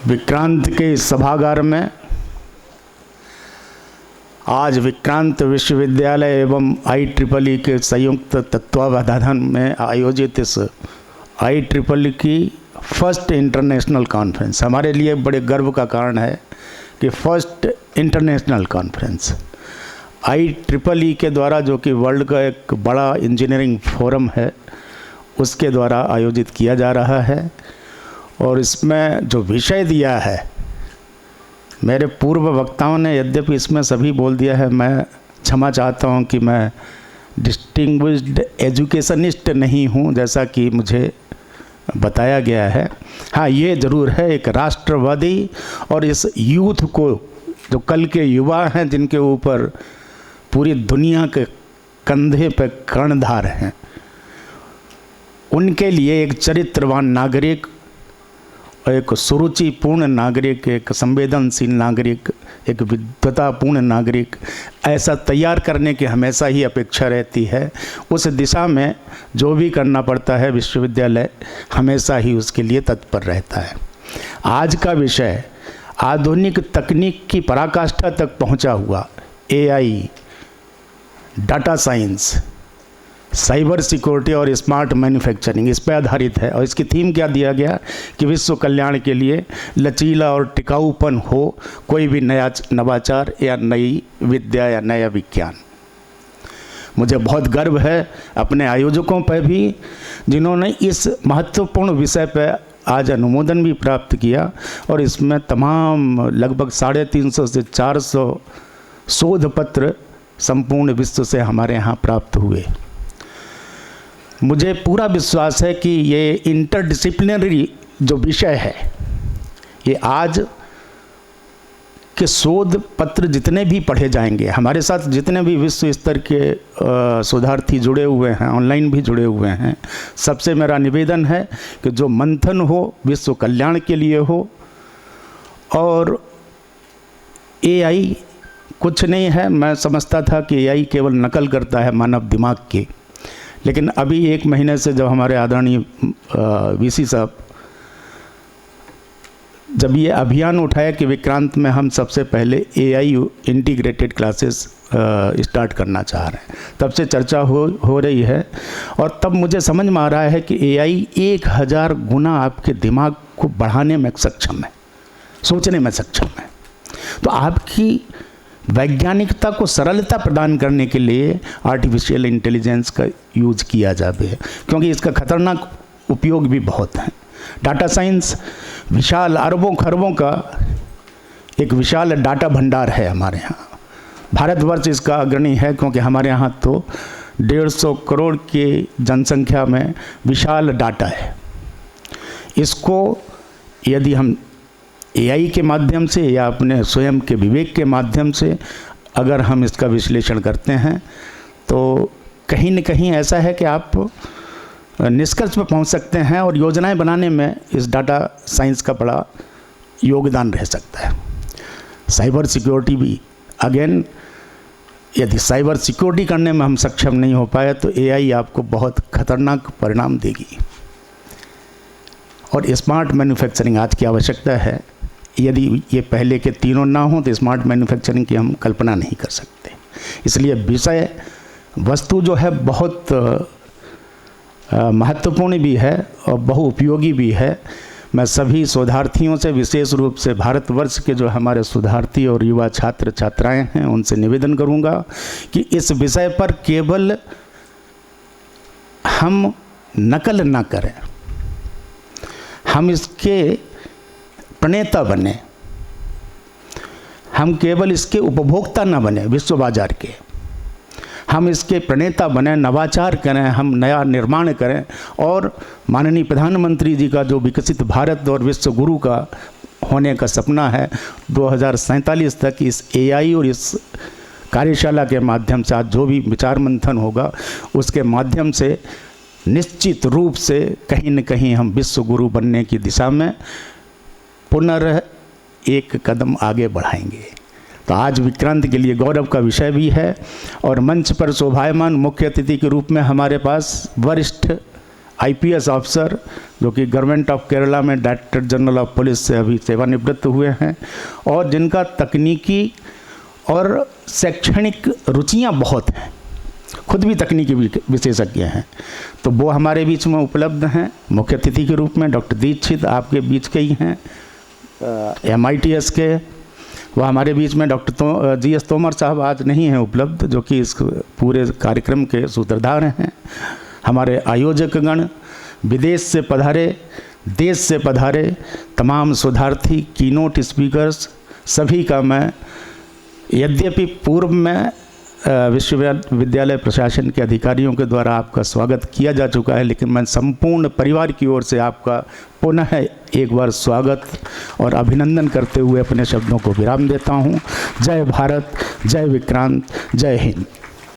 विक्रांत के इस सभागार में आज विक्रांत विश्वविद्यालय एवं IEEE के संयुक्त तत्वावधान में आयोजित इस IEEE की फर्स्ट इंटरनेशनल कॉन्फ्रेंस हमारे लिए बड़े गर्व का कारण है कि फर्स्ट इंटरनेशनल कॉन्फ्रेंस IEEE के द्वारा, जो कि वर्ल्ड का एक बड़ा इंजीनियरिंग फोरम है, उसके द्वारा आयोजित किया जा रहा है। और इसमें जो विषय दिया है, मेरे पूर्व वक्ताओं ने यद्यपि इसमें सभी बोल दिया है, मैं क्षमा चाहता हूं कि मैं डिस्टिंग्विश्ड एजुकेशनिस्ट नहीं हूं जैसा कि मुझे बताया गया है। हाँ, ये ज़रूर है एक राष्ट्रवादी और इस यूथ को, जो कल के युवा हैं जिनके ऊपर पूरी दुनिया के कंधे पर कर्णधार हैं, उनके लिए एक चरित्रवान नागरिक, एक सुरुचिपूर्ण नागरिक, एक संवेदनशील नागरिक, एक विद्वतापूर्ण नागरिक ऐसा तैयार करने की हमेशा ही अपेक्षा रहती है। उस दिशा में जो भी करना पड़ता है विश्वविद्यालय हमेशा ही उसके लिए तत्पर रहता है। आज का विषय आधुनिक तकनीक की पराकाष्ठा तक पहुंचा हुआ AI, data science, cyber security और स्मार्ट मैन्युफैक्चरिंग, इस पर आधारित है। और इसकी थीम क्या दिया गया कि विश्व कल्याण के लिए लचीला और टिकाऊपन हो कोई भी नया नवाचार या नई विद्या या नया विज्ञान। मुझे बहुत गर्व है अपने आयोजकों पर भी, जिन्होंने इस महत्वपूर्ण विषय पर आज अनुमोदन भी प्राप्त किया। और इसमें तमाम लगभग 350 से 400 शोध पत्र संपूर्ण विश्व से हमारे यहाँ प्राप्त हुए। मुझे पूरा विश्वास है कि ये इंटरडिसिप्लिनरी जो विषय है, ये आज के शोध पत्र जितने भी पढ़े जाएंगे, हमारे साथ जितने भी विश्व स्तर के शोधार्थी जुड़े हुए हैं, ऑनलाइन भी जुड़े हुए हैं, सबसे मेरा निवेदन है कि जो मंथन हो विश्व कल्याण के लिए हो। और AI कुछ नहीं है, मैं समझता था कि AI केवल नकल करता है मानव दिमाग की, लेकिन अभी 1 महीने से जब हमारे आदरणीय VC साहब जब ये अभियान उठाया कि विक्रांत में हम सबसे पहले AI इंटीग्रेटेड क्लासेस स्टार्ट करना चाह रहे हैं, तब से चर्चा हो रही है। और तब मुझे समझ में आ रहा है कि AI 1000 गुना आपके दिमाग को बढ़ाने में सक्षम है, सोचने में सक्षम है। तो आपकी वैज्ञानिकता को सरलता प्रदान करने के लिए आर्टिफिशियल इंटेलिजेंस का यूज किया जाए, क्योंकि इसका खतरनाक उपयोग भी बहुत है। डाटा साइंस विशाल अरबों खरबों का एक विशाल डाटा भंडार है हमारे यहाँ। भारतवर्ष इसका अग्रणी है, क्योंकि हमारे यहाँ तो 150 करोड़ की जनसंख्या में विशाल डाटा है। इसको यदि हम AI के माध्यम से या अपने स्वयं के विवेक के माध्यम से अगर हम इसका विश्लेषण करते हैं, तो कहीं न कहीं ऐसा है कि आप निष्कर्ष पर पहुंच सकते हैं और योजनाएं बनाने में इस डाटा साइंस का बड़ा योगदान रह सकता है। साइबर सिक्योरिटी भी, अगेन, यदि साइबर सिक्योरिटी करने में हम सक्षम नहीं हो पाए तो AI आपको बहुत खतरनाक परिणाम देगी। और स्मार्ट मैन्युफैक्चरिंग आज की आवश्यकता है। यदि ये पहले के तीनों ना हो तो स्मार्ट मैन्युफैक्चरिंग की हम कल्पना नहीं कर सकते। इसलिए विषय वस्तु जो है बहुत महत्वपूर्ण भी है और बहुउपयोगी भी है। मैं सभी शोधार्थियों से, विशेष रूप से भारतवर्ष के जो हमारे शोधार्थी और युवा छात्र छात्राएं हैं, उनसे निवेदन करूंगा कि इस विषय पर केवल हम नकल ना करें, हम इसके प्रणेता बने, हम केवल इसके उपभोक्ता न बने विश्व बाजार के, हम इसके प्रणेता बने, नवाचार करें, हम नया निर्माण करें। और माननीय प्रधानमंत्री जी का जो विकसित भारत और विश्व गुरु का होने का सपना है, 2047 तक इस AI और इस कार्यशाला के माध्यम से आज जो भी विचार मंथन होगा उसके माध्यम से निश्चित रूप से कहीं न कहीं हम विश्व गुरु बनने की दिशा में पुनः एक कदम आगे बढ़ाएंगे। तो आज विक्रांत के लिए गौरव का विषय भी है। और मंच पर शोभायमान मुख्य अतिथि के रूप में हमारे पास वरिष्ठ IPS ऑफिसर जो कि गवर्नमेंट ऑफ केरला में डायरेक्टर जनरल ऑफ पुलिस से अभी सेवानिवृत्त हुए हैं और जिनका तकनीकी और शैक्षणिक रुचियां बहुत हैं, खुद भी तकनीकी विशेषज्ञ हैं, तो वो हमारे बीच में उपलब्ध हैं। मुख्य अतिथि के रूप में डॉक्टर दीक्षित आपके बीच के ही हैं, MITS के, वो हमारे बीच में डॉक्टर GS तोमर साहब आज नहीं हैं उपलब्ध, जो कि इस पूरे कार्यक्रम के सूत्रधार हैं। हमारे आयोजकगण, विदेश से पधारे, देश से पधारे तमाम शोधार्थी, कीनोट स्पीकर्स, सभी का मैं यद्यपि पूर्व में विश्वविद्यालय प्रशासन के अधिकारियों के द्वारा आपका स्वागत किया जा चुका है, लेकिन मैं संपूर्ण परिवार की ओर से आपका पुनः एक बार स्वागत और अभिनंदन करते हुए अपने शब्दों को विराम देता हूँ। जय भारत, जय विक्रांत, जय हिंद।